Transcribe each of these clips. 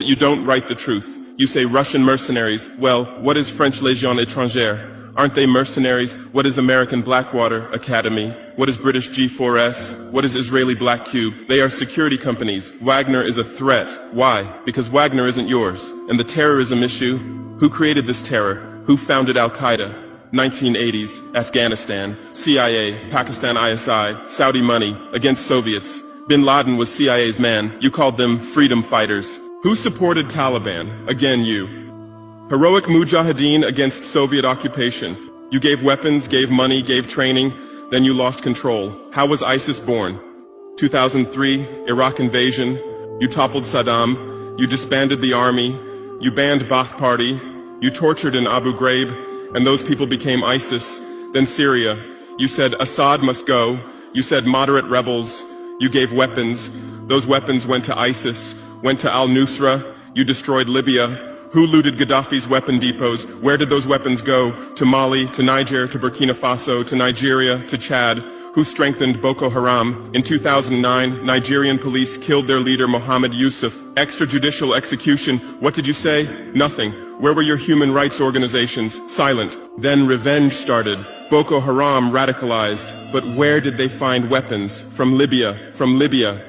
You don't write the truth. You say Russian mercenaries. Well, what is French Légion étrangère? Aren't they mercenaries? What is American Blackwater Academy? What is British G4S? What is Israeli Black Cube? They are security companies. Wagner is a threat. Why? Because Wagner isn't yours. And the terrorism issue? Who created this terror? Who founded Al-Qaeda? 1980s, Afghanistan, CIA, Pakistan ISI, Saudi money, against Soviets. Bin Laden was CIA's man. You called them freedom fighters. Who supported Taliban? Again, you. Heroic mujahideen against Soviet occupation. You gave weapons, gave money, gave training, then you lost control. How was ISIS born? 2003, Iraq invasion. You toppled Saddam. You disbanded the army. You banned Ba'ath Party. You tortured in Abu Ghraib, and those people became ISIS. Then Syria. You said Assad must go. You said moderate rebels. You gave weapons. Those weapons went to ISIS, went to al-Nusra. You destroyed Libya. Who looted Gaddafi's weapon depots? Where did those weapons go? To Mali, to Niger, to Burkina Faso, to Nigeria, to Chad? Who strengthened Boko Haram? In 2009, Nigerian police killed their leader Mohammed Yusuf. Extrajudicial execution. What did you say? Nothing. Where were your human rights organizations? Silent. Then revenge started. Boko Haram radicalized. But where did they find weapons? From Libya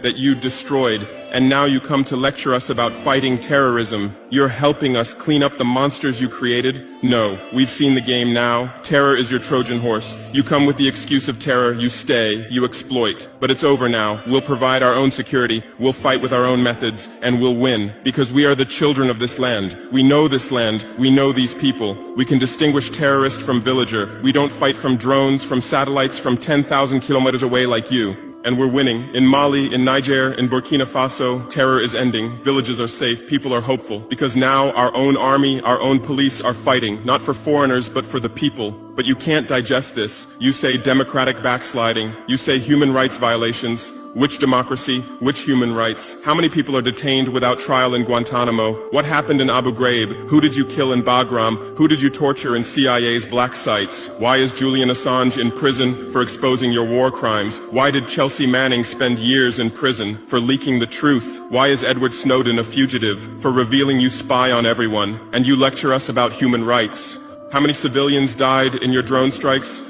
that you destroyed. And now you come to lecture us about fighting terrorism. You're helping us clean up the monsters you created? No, we've seen the game now. Terror is your Trojan horse. You come with the excuse of terror, you stay, you exploit. But it's over now. We'll provide our own security, we'll fight with our own methods, and we'll win. Because we are the children of this land. We know this land, we know these people. We can distinguish terrorist from villager. We don't fight from drones, from satellites, from 10,000 kilometers away like you. And we're winning. In Mali, in Niger, in Burkina Faso, terror is ending. Villages are safe. People are hopeful. Because now our own army, our own police are fighting, not for foreigners, but for the people. But you can't digest this. You say democratic backsliding. You say human rights violations. Which democracy? Which human rights? How many people are detained without trial in Guantanamo? What happened in Abu Ghraib? Who did you kill in Bagram? Who did you torture in CIA's black sites? Why is Julian Assange in prison for exposing your war crimes? Why did Chelsea Manning spend years in prison for leaking the truth? Why is Edward Snowden a fugitive for revealing you spy on everyone? And you lecture us about human rights. How many civilians died in your drone strikes?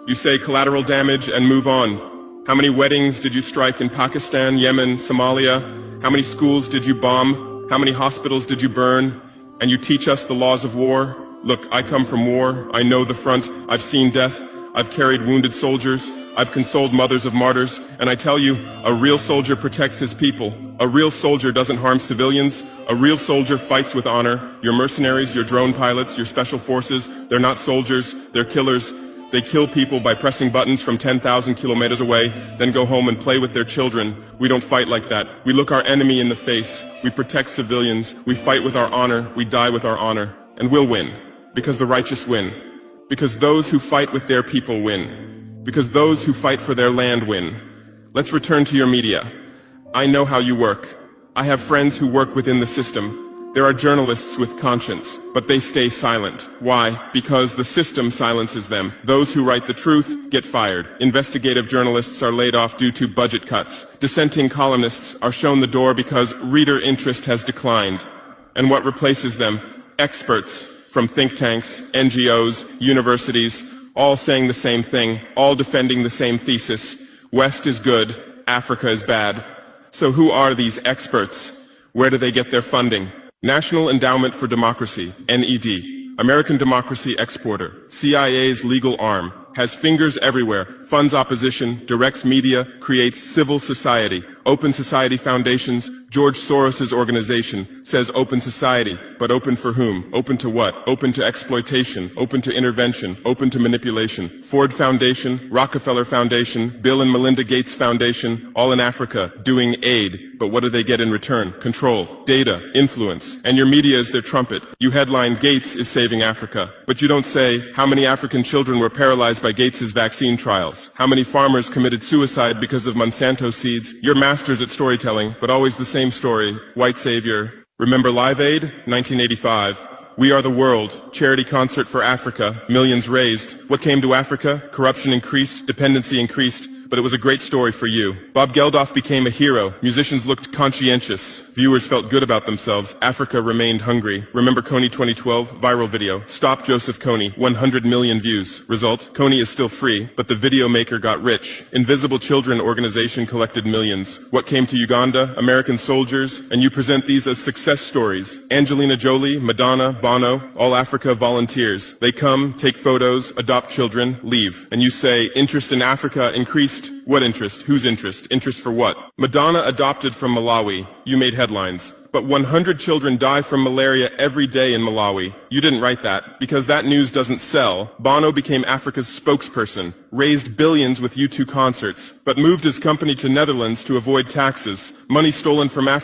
You say collateral damage and move on. How many weddings did you strike in Pakistan, Yemen, Somalia? How many schools did you bomb? How many hospitals did you burn? And you teach us the laws of war? Look, I come from war. I know the front. I've seen death. I've carried wounded soldiers. I've consoled mothers of martyrs. And I tell you, a real soldier protects his people. A real soldier doesn't harm civilians. A real soldier fights with honor. Your mercenaries, your drone pilots, your special forces, they're not soldiers, they're killers. They kill people by pressing buttons from 10,000 kilometers away, then go home and play with their children. We don't fight like that. We look our enemy in the face. We protect civilians. We fight with our honor. We die with our honor. And we'll win. Because the righteous win. Because those who fight with their people win. Because those who fight for their land win. Let's return to your media. I know how you work. I have friends who work within the system. There are journalists with conscience, but they stay silent. Why? Because the system silences them. Those who write the truth get fired. Investigative journalists are laid off due to budget cuts. Dissenting columnists are shown the door because reader interest has declined. And what replaces them? Experts from think tanks, NGOs, universities, all saying the same thing, all defending the same thesis. West is good, Africa is bad. So who are these experts? Where do they get their funding? National Endowment for Democracy, NED, American Democracy Exporter, CIA's legal arm, has fingers everywhere, funds opposition, directs media, creates civil society. Open Society Foundations, George Soros's organization, says open society, but open for whom? Open to what? Open to exploitation, open to intervention, open to manipulation. Ford Foundation, Rockefeller Foundation, Bill and Melinda Gates Foundation, all in Africa, doing aid. But what do they get in return? Control, data, influence. And your media is their trumpet. You headline, Gates is saving Africa. But you don't say, how many African children were paralyzed by Gates's vaccine trials? How many farmers committed suicide because of Monsanto seeds? You're masters at storytelling, but always the same story. White savior. Remember Live Aid? 1985. We Are the World, charity concert for Africa, millions raised. What came to Africa? Corruption increased, dependency increased. but it was a great story for you. Bob Geldof became a hero. Musicians looked conscientious. Viewers felt good about themselves. Africa remained hungry. Remember Kony 2012? Viral video. Stop Joseph Kony. 100 million views. Result? Kony is still free, but the video maker got rich. Invisible Children organization collected millions. What came to Uganda? American soldiers. And you present these as success stories. Angelina Jolie, Madonna, Bono, all Africa volunteers. They come, take photos, adopt children, leave. And you say, interest in Africa increased. What interest? Whose interest? Interest for what? Madonna adopted from Malawi. You made headlines. But 100 children die from malaria every day in Malawi. You didn't write that, because that news doesn't sell. Bono became Africa's spokesperson, raised billions with U2 concerts, but moved his company to Netherlands to avoid taxes. Money stolen from Africa